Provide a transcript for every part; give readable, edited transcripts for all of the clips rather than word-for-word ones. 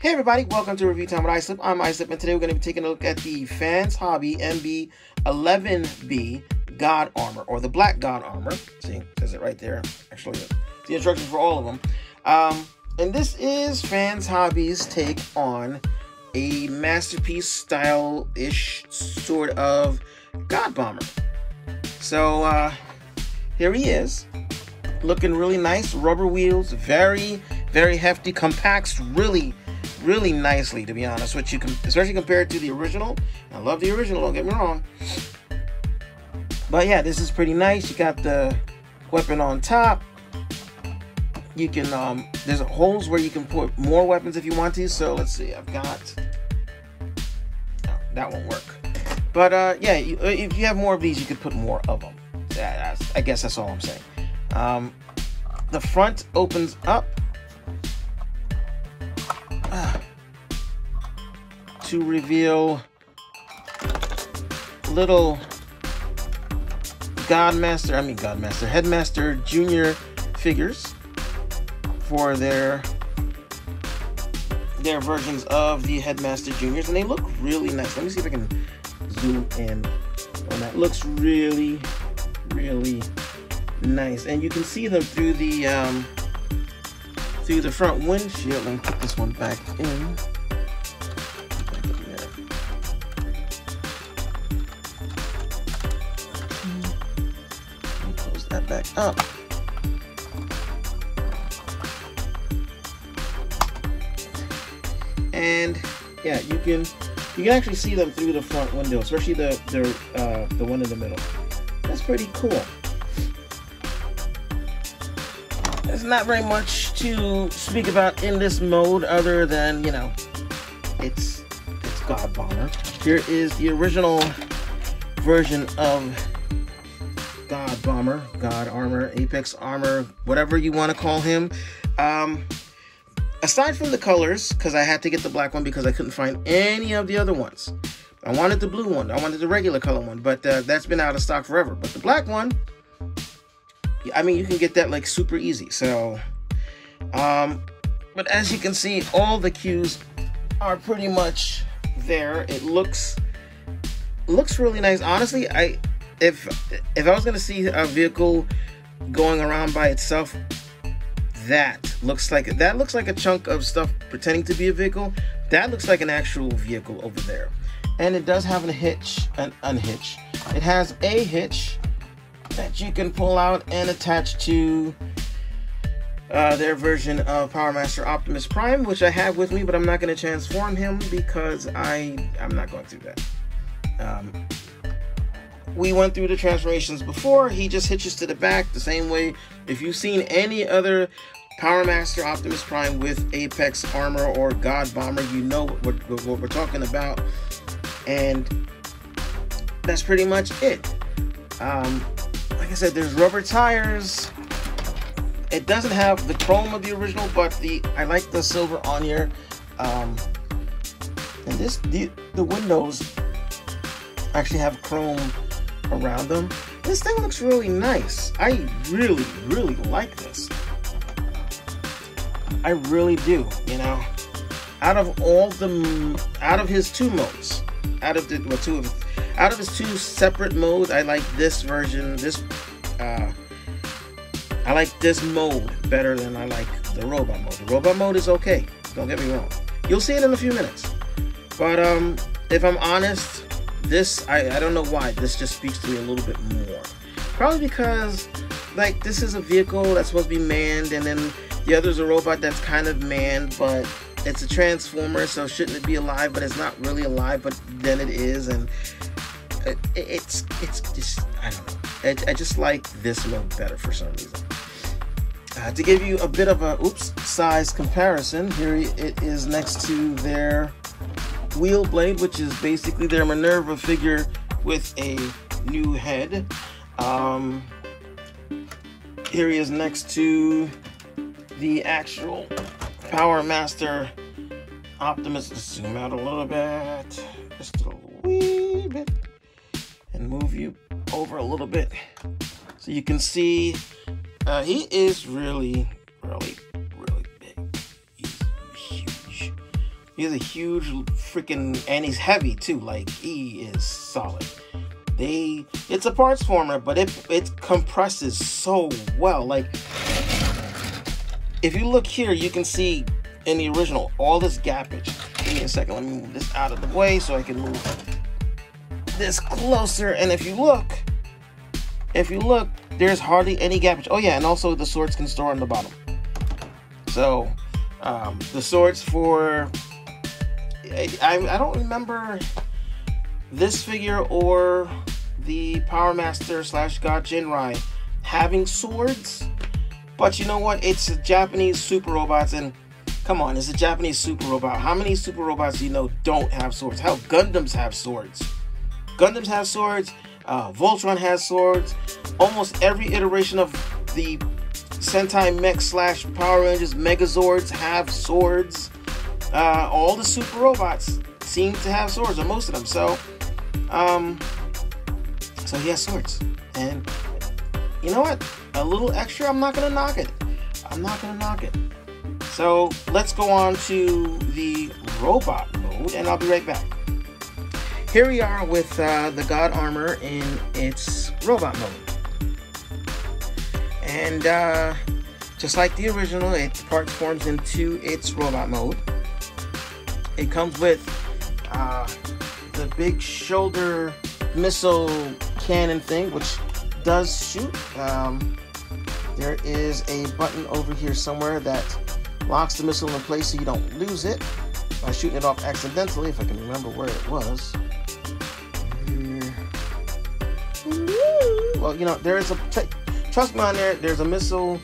Hey everybody, welcome to Review Time with Islip. I'm Islip, and today we're going to be taking a look at the Fans Hobby MB11B God Armour, or the Black God Armour. See, it says it right there. Actually, the instructions for all of them. And this is Fans Hobby's take on a masterpiece style-ish sort of God Bomber. So, here he is. Looking really nice. Rubber wheels, very, very hefty, compacts really nicely, to be honest with you, especially compared to the original. I love the original, don't get me wrong. But yeah, this is pretty nice. You got the weapon on top. You can, there's holes where you can put more weapons if you want to. So let's see, I've got, no, that won't work. But yeah, if you have more of these, you could put more of them. I guess that's all I'm saying. The front opens up to reveal little Headmaster Junior figures for their versions of the Headmaster Juniors, and they look really nice. Let me see if I can zoom in on that. Looks really nice, and you can see them through the front windshield. Let me put this one back in. Close that back up. And yeah, you can actually see them through the front window, especially the one in the middle. That's pretty cool. There's not very much to speak about in this mode other than, you know, it's God Bomber. Here is the original version of God Bomber, God Armour, Apex Armor, whatever you want to call him. Aside from the colors, because I had to get the black one because I couldn't find any of the other ones. I wanted the blue one. I wanted the regular color one, but that's been out of stock forever. But the black one, I mean, you can get that like super easy. So, but as you can see, all the cues are pretty much there. It looks really nice. Honestly, if I was gonna see a vehicle going around by itself, that looks like a chunk of stuff pretending to be a vehicle. That looks like an actual vehicle over there. And it does have an unhitch. It has a hitch that you can pull out and attach to their version of Power Master Optimus Prime, which I have with me, but I'm not going to transform him because I'm not going through that. We went through the transformations before. He just hitches to the back the same way. If you've seen any other Power Master Optimus Prime with Apex Armor or God Bomber, you know what we're talking about. And that's pretty much it. Like I said, there's rubber tires. It doesn't have the chrome of the original, but I like the silver on here. And the windows actually have chrome around them. This thing looks really nice. I really like this. I really do. You know, out of his two modes, out of his two separate modes, I like this version. I like this mode better than I like the robot mode. The robot mode is okay. Don't get me wrong. You'll see it in a few minutes. But if I'm honest, this I don't know why this just speaks to me a little bit more. Probably because like this is a vehicle that's supposed to be manned, and then the other's a robot that's kind of manned, but it's a transformer, so shouldn't it be alive? But it's not really alive, but then it is, and it's just, I don't know. I just like this mode better for some reason. To give you a bit of a size comparison, here it is next to their wheel blade, which is basically their Minerva figure with a new head. Here he is next to the actual Power Master Optimus. Let's zoom out a little bit, just a wee bit, and move you over a little bit so you can see he is really big. He's huge. He's a huge freaking, and he's heavy too. Like, he is solid. It's a parts former, but it compresses so well. Like, if you look here, you can see in the original all this gappage. Give me a second. Let me move this out of the way so I can move this closer. And if you look, there's hardly any gappage. Oh yeah, and also the swords can store on the bottom. So the swords for, I don't remember this figure or the Power Master / God Jinrai having swords, but you know what? It's a Japanese super robots, and come on, it's a Japanese super robot. How many super robots do you know don't have swords? Hell, Gundams have swords. Gundams have swords. Voltron has swords. Almost every iteration of the Sentai Mech / Power Rangers Megazords have swords. All the super robots seem to have swords, or most of them. So he has swords. And you know what? A little extra, I'm not gonna knock it. I'm not gonna knock it. So let's go on to the robot mode, and I'll be right back. Here we are with the God Armour in its robot mode. And just like the original, it parts forms into its robot mode. It comes with the big shoulder missile cannon thing, which does shoot. There is a button over here somewhere that locks the missile in place so you don't lose it by shooting it off accidentally, if I can remember where it was. Well, you know, there is a, trust me on there, there's a missile.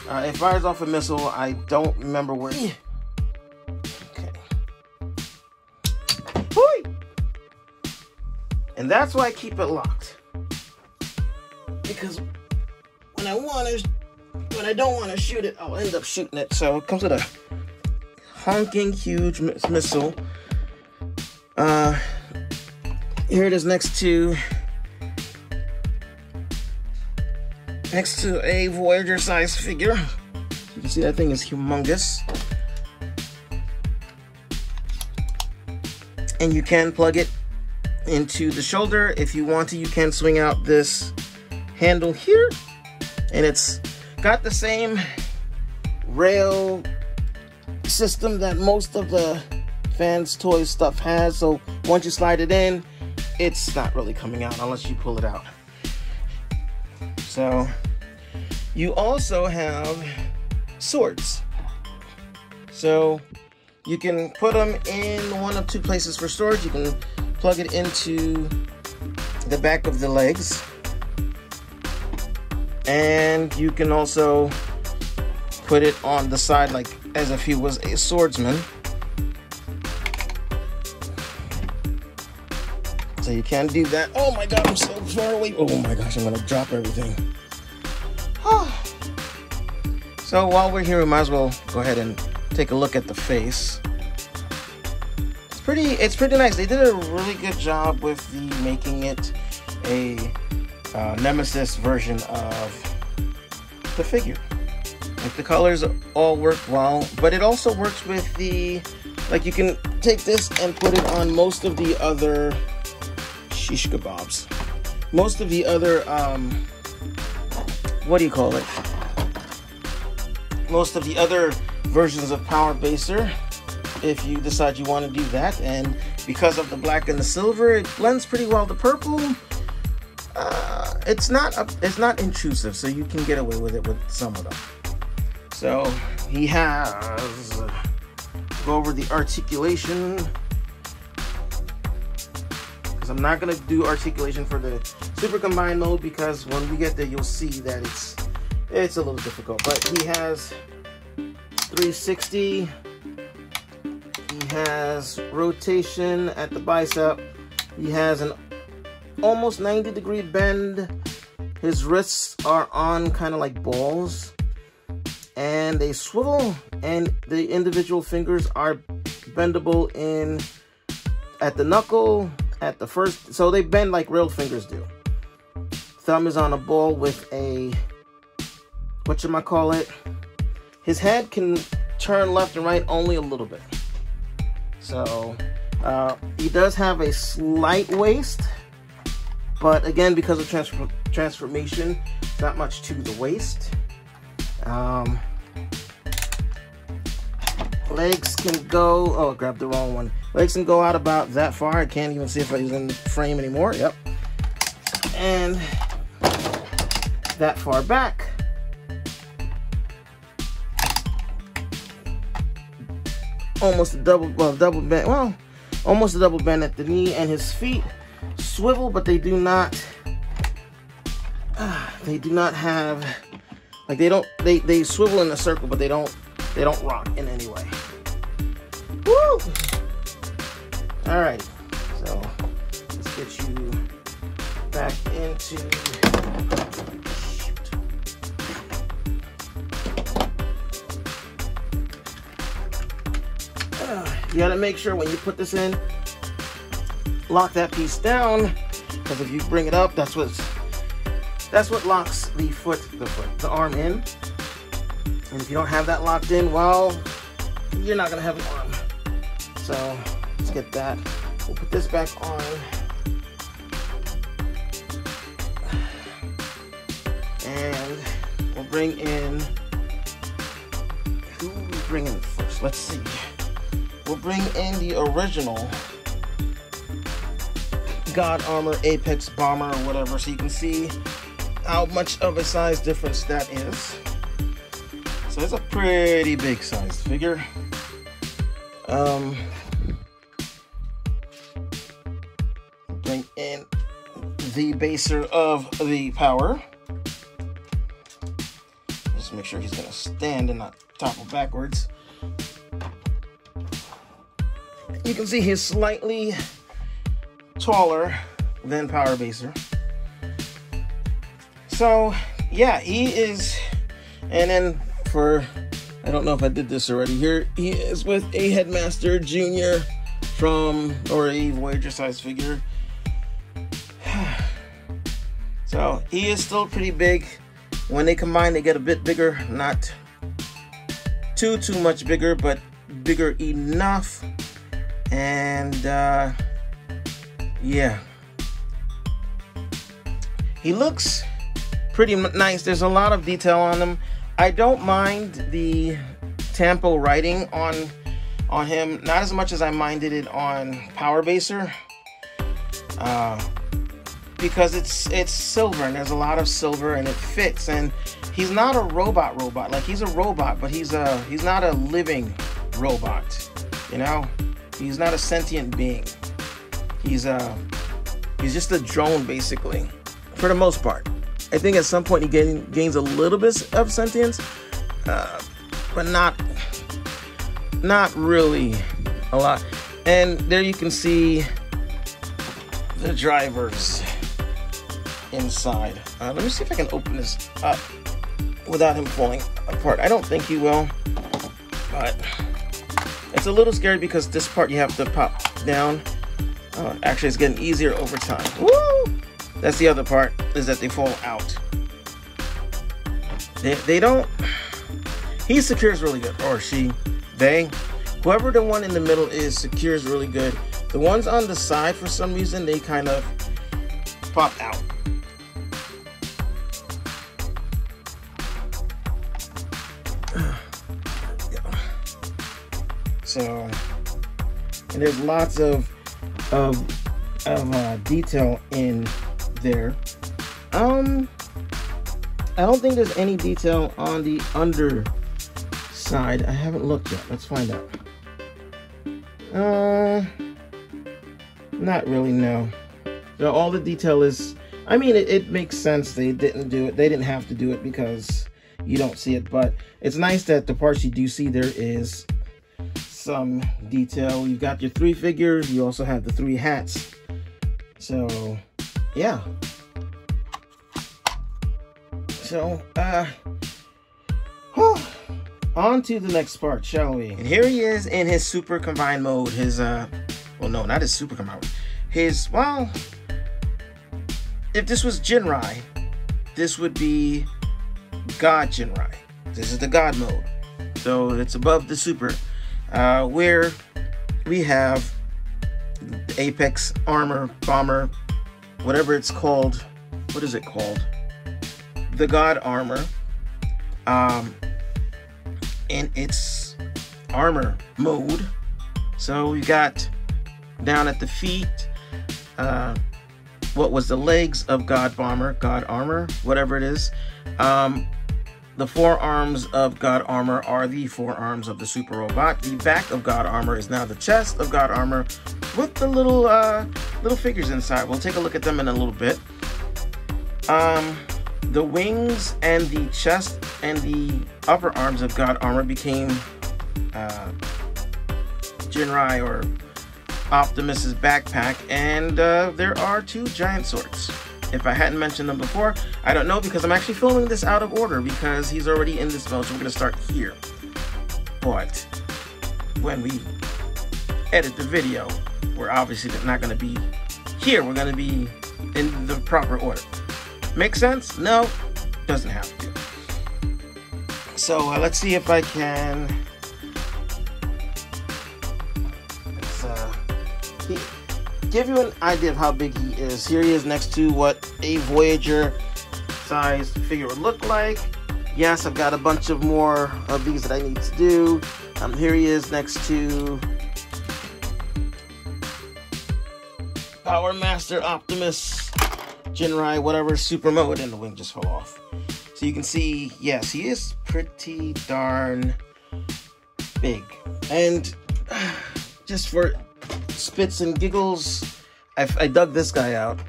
It fires off a missile. I don't remember where. Okay. Hoi! And that's why I keep it locked. Because when I don't want to shoot it, I'll end up shooting it. So it comes with a honking huge missile. Here it is next to a Voyager size figure. You can see that thing is humongous. And you can plug it into the shoulder. If you want to, you can swing out this handle here. And it's got the same rail system that most of the Fans Toys stuff has. So once you slide it in, it's not really coming out unless you pull it out. So you also have swords. So you can put them in one of two places for storage. You can plug it into the back of the legs, and you can also put it on the side like as if he was a swordsman. So you can do that. Oh my god, I'm so far away. Oh my gosh, I'm gonna drop everything. So while we're here, we might as well go ahead and take a look at the face. It's pretty nice. They did a really good job with making it a Nemesis version of the figure. Like, the colors all work well, but it also works with the, like, you can take this and put it on most of the other shish kebabs. Most of the other, what do you call it? Most of the other versions of Power Baser, if you decide you want to do that. And because of the black and the silver, it blends pretty well. The purple, it's not intrusive, so you can get away with it with some of them. So he has, go over the articulation, because I'm not going to do articulation for the super combined mode, because when we get there you'll see that it's a little difficult. But he has 360, he has rotation at the bicep, he has an almost 90-degree bend, his wrists are on kind of like balls, and they swivel, and the individual fingers are bendable in at the knuckle, at the first, so they bend like real fingers do. Thumb is on a ball with a, whatchamacallit, his head can turn left and right only a little bit. So he does have a slight waist, but again, because of transformation, not much to the waist. Legs can go, oh, I grabbed the wrong one. Legs can go out about that far. I can't even see if he's in the frame anymore. Yep. And that far back. Almost a double bend. Well, almost a double bend at the knee, and his feet swivel, but they do not. They do not have, like, they don't. They swivel in a circle, but they don't rock in any way. Woo! All right, so let's get you back into. You gotta make sure when you put this in, lock that piece down, because if you bring it up, that's what locks the arm in. And if you don't have that locked in, well, you're not gonna have an arm. So let's get that. We'll put this back on. And we'll bring in, who will we bring in first? Let's see. We'll bring in the original God Armour Apex Bomber or whatever, so you can see how much of a size difference that is. So it's a pretty big size figure. Bring in the baser of the power. Just make sure he's gonna stand and not topple backwards. You can see he's slightly taller than Power Baser. So yeah, he is. And then I don't know if I did this already, here he is with a Headmaster Junior or a Voyager size figure. So he is still pretty big. When they combine, they get a bit bigger, not too much bigger, but bigger enough. And yeah, he looks pretty nice. There's a lot of detail on him. I don't mind the Tampo writing on him, not as much as I minded it on Power Baser, because it's silver and there's a lot of silver and it fits. And he's not a robot. Like, he's a robot, but he's not a living robot. You know, he's not a sentient being. He's just a drone, basically, for the most part. I think at some point he gains a little bit of sentience, but not really a lot. And there you can see the drivers inside. Let me see if I can open this up without him falling apart. I don't think he will, but it's a little scary because this part you have to pop down. Actually, it's getting easier over time. Woo! That's the other part, is that they fall out. They don't. He secures really good, or she, they. Whoever the one in the middle is secures really good. The ones on the side, for some reason, they kind of pop out. So, and there's lots of detail in there. I don't think there's any detail on the underside. I haven't looked yet. Let's find out. Not really, no. So all the detail is, I mean, it makes sense they didn't do it. They didn't have to do it because you don't see it, but it's nice that the parts you do see, there is some detail. You've got your 3 figures. You also have the 3 hats. So, yeah. So, on to the next part, shall we? And here he is in his super combined mode. His, well, no, not his super combined. His, well, if this was Jinrai, this would be God Jinrai. This is the God mode. So it's above the super. Where we have the Apex Armor Bomber, whatever it's called. What is it called? The God Armor. In its armor mode. So we got down at the feet, what was the legs of God Armor, whatever it is. The forearms of God Armor are the forearms of the super robot. The back of God Armor is now the chest of God Armor with the little figures inside. We'll take a look at them in a little bit. The wings and the chest and the upper arms of God Armor became Jinrai or Optimus's backpack, and there are 2 giant swords. If I hadn't mentioned them before, I don't know, because I'm actually filming this out of order because he's already in this mode, so we're going to start here. But when we edit the video, we're obviously not going to be here. We're going to be in the proper order. Make sense? No, doesn't have to. So let's see if I can give you an idea of how big he is. Here he is next to what a Voyager sized figure would look like. Yes, I've got a bunch of more of these that I need to do. Here he is next to Power Master Optimus Jinrai, whatever, super mode, and the wing just fell off. So you can see, yes, he is pretty darn big. And just for spits and giggles, I dug this guy out.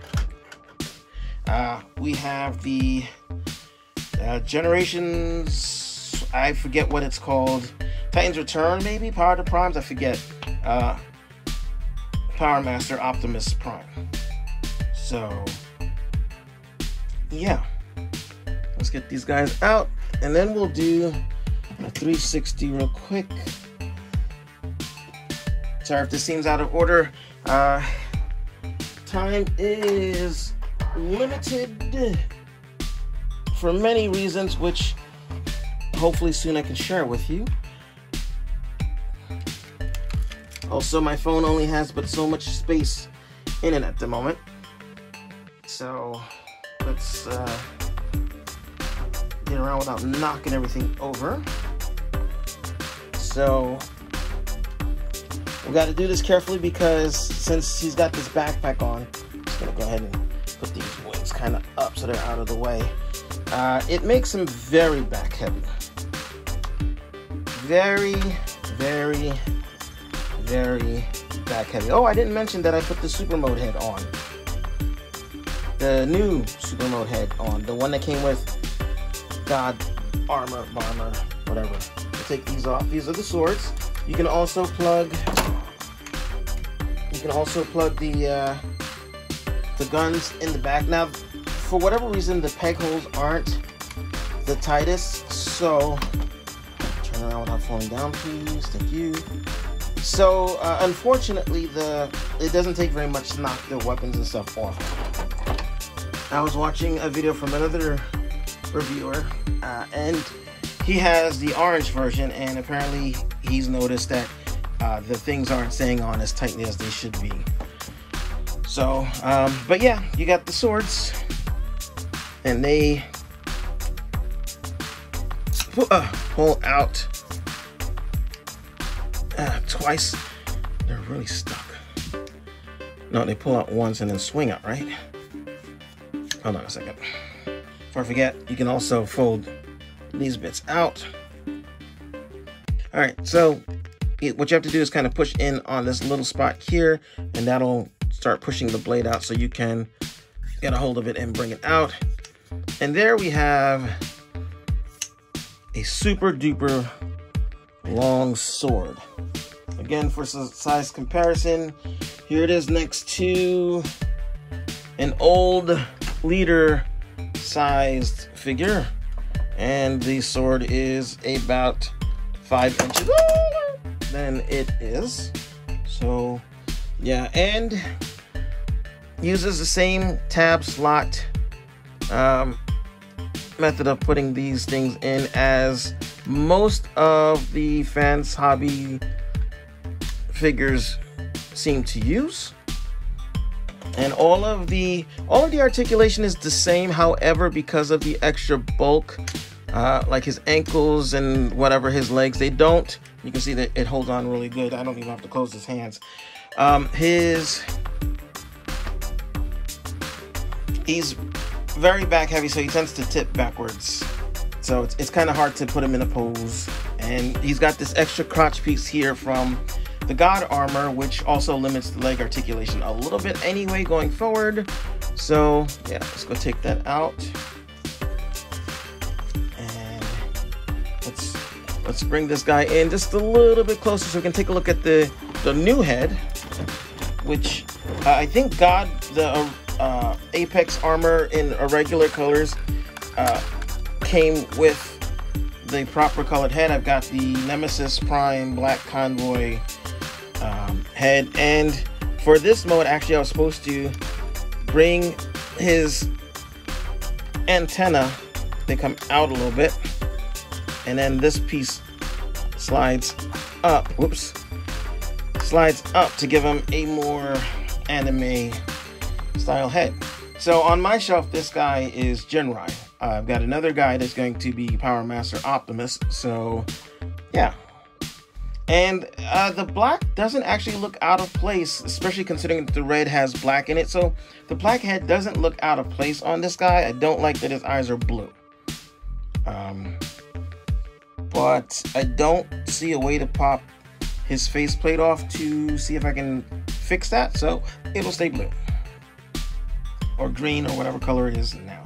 We have the Generations, I forget what it's called, Titan's Return, maybe, Power to Primes, I forget. Power Master Optimus Prime. So yeah, let's get these guys out, and then we'll do a 360 real quick. Sorry if this seems out of order. Time is limited for many reasons, which hopefully soon I can share with you. Also, my phone only has but so much space in it at the moment. So let's get around without knocking everything over. So we got to do this carefully because since he's got this backpack on, I'm just gonna go ahead and put these wings kind of up so they're out of the way. It makes him very back heavy. Very, very, very back heavy. Oh, I didn't mention that I put the super mode head on. The new super mode head on. The one that came with God Armor, Bomber, whatever. We'll take these off. These are the swords. You can also plug the guns in the back. Now, for whatever reason, the peg holes aren't the tightest, so turn around without falling down, please. Thank you. So, unfortunately, it doesn't take very much to knock the weapons and stuff off. I was watching a video from another reviewer, and he has the orange version, and apparently he's noticed that the things aren't staying on as tightly as they should be. So, but yeah, you got the swords, and they pull out twice. They're really stuck. No, they pull out once and then swing out, right? Hold on a second. Before I forget, you can also fold these bits out. All right, so what you have to do is kind of push in on this little spot here, and that'll start pushing the blade out so you can get a hold of it and bring it out. And there we have a super duper long sword. Again, for size comparison, here it is next to an old leader sized figure, and the sword is about 5 inches older than it is. So yeah, and uses the same tab slot method of putting these things in as most of the Fans Hobby figures seem to use. And all of the articulation is the same. However, because of the extra bulk, like his ankles and whatever, his legs, they don't. You can see that it holds on really good. I don't even have to close his hands. He's very back heavy, so he tends to tip backwards. So it's kind of hard to put him in a pose. And he's got this extra crotch piece here from the God Armour, which also limits the leg articulation a little bit anyway going forward. So yeah, let's go take that out. And let's bring this guy in just a little bit closer so we can take a look at the new head, which I think the Apex Armor in irregular colors came with the proper colored head. I've got the Nemesis Prime Black Convoy head, and for this mode, actually, I was supposed to bring his antenna. They come out a little bit, and then this piece slides up. Whoops. Slides up to give him a more anime style head. So on my shelf, this guy is Jinrai. I've got another guy that's going to be Power Master Optimus. So yeah. And the black doesn't actually look out of place, especially considering that the red has black in it. So the black head doesn't look out of place on this guy. I don't like that his eyes are blue. But I don't see a way to pop his faceplate off to see if I can fix that. So it'll stay blue. Or green, or whatever color it is now.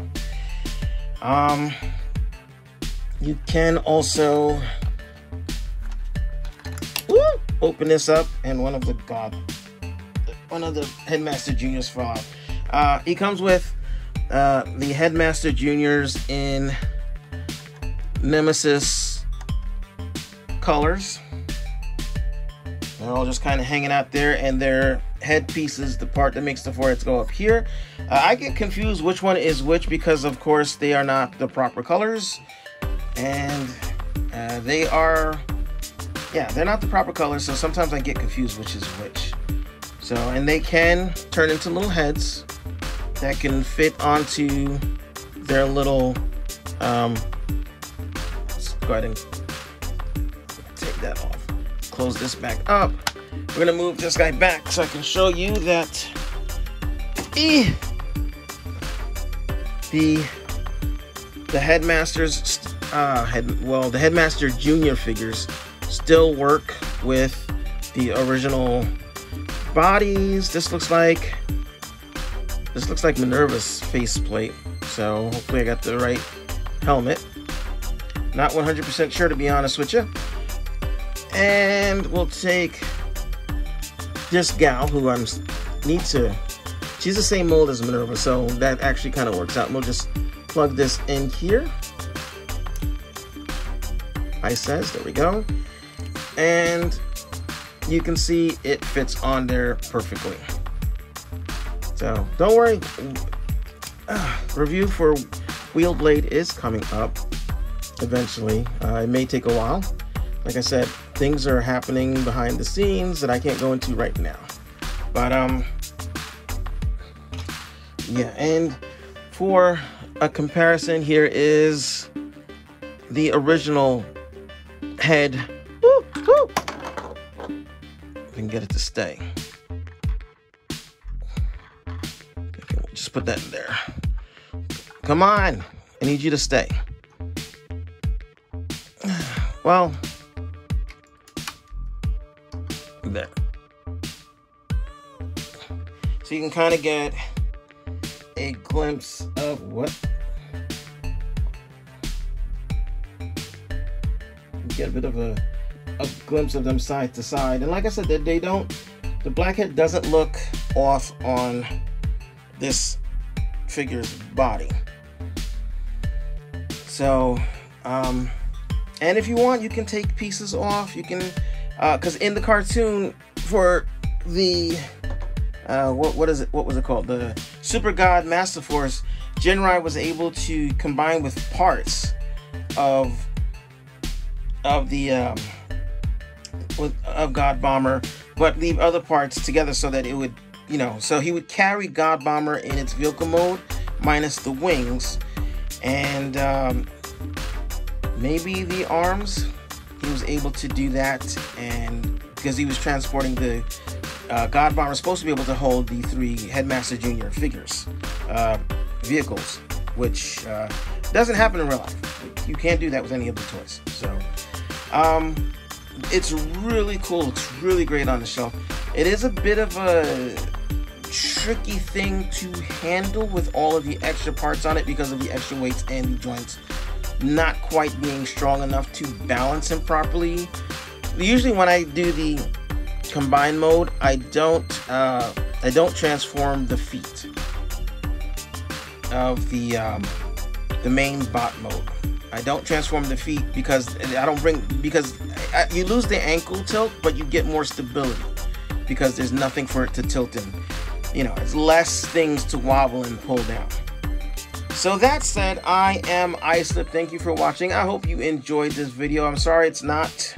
You can also open this up, and one of the Headmaster Juniors fall out. He comes with the Headmaster Juniors in Nemesis colors. They're all just kind of hanging out there, and their headpieces, the part that makes the foreheads go up here. I get confused which one is which because, of course, they are not the proper colors, and they're not the proper colors. So sometimes I get confused which is which. So, and they can turn into little heads that can fit onto their little. Let's go ahead and take that off. Close this back up. We're gonna move this guy back so I can show you that the Headmasters, the Headmaster Junior figures still work with the original bodies. This looks like Minerva's faceplate. So hopefully I got the right helmet. Not 100% sure, to be honest with you. And we'll take this gal who she's the same mold as Minerva, so that actually kind of works out. And we'll just plug this in here. There we go. And you can see it fits on there perfectly. So don't worry. Review for Wheelblade is coming up eventually. It may take a while. Like I said, things are happening behind the scenes that I can't go into right now. But yeah, and for a comparison, here is the original head. Woo, woo. We can get it to stay. Okay, we'll just put that in there. Come on, I need you to stay. Well, there. So you can kind of get a glimpse of what. Get a bit of a glimpse of them side to side. And like I said, the blackhead doesn't look off on this figure's body. So, and if you want, you can take pieces off. You can, because in the cartoon for the, what was it called? The Super God Master Force, Jinrai was able to combine with parts of God Bomber but leave other parts together so that it would, you know, so he would carry God Bomber in its vehicle mode minus the wings, and maybe the arms. He was able to do that, and because he was transporting the God Bomber, supposed to be able to hold the 3 Headmaster Jr. figures, vehicles, which doesn't happen in real life. You can't do that with any of the toys. So it's really cool. It's really great on the shelf. It is a bit of a tricky thing to handle with all of the extra parts on it because of the extra weights and the joints not quite being strong enough to balance him properly. Usually when I do the combined mode, I don't transform the feet of the main bot mode. I don't transform the feet because you lose the ankle tilt, but you get more stability because there's nothing for it to tilt in. You know, it's less things to wobble and pull down. So that said, I am Islip. Thank you for watching. I hope you enjoyed this video. I'm sorry it's not.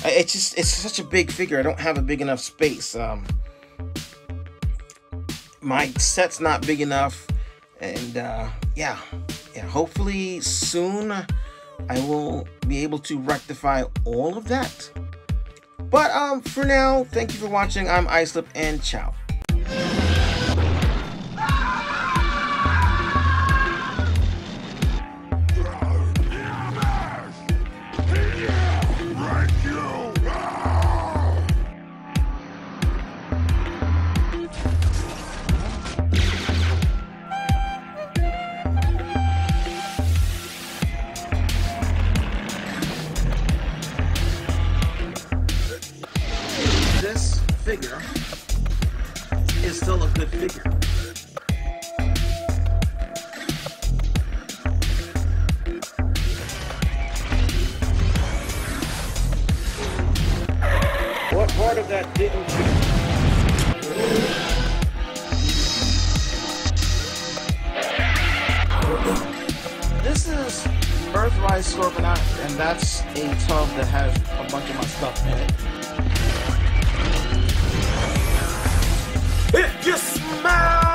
It's such a big figure. I don't have a big enough space. My set's not big enough, and yeah. Hopefully soon I will be able to rectify all of that. But for now, thank you for watching. I'm Islip, and ciao. This figure is still a good figure. What part of that didn't you? This is Earthrise Scorponok, and that's a tub that has a bunch of my stuff in it. If you smell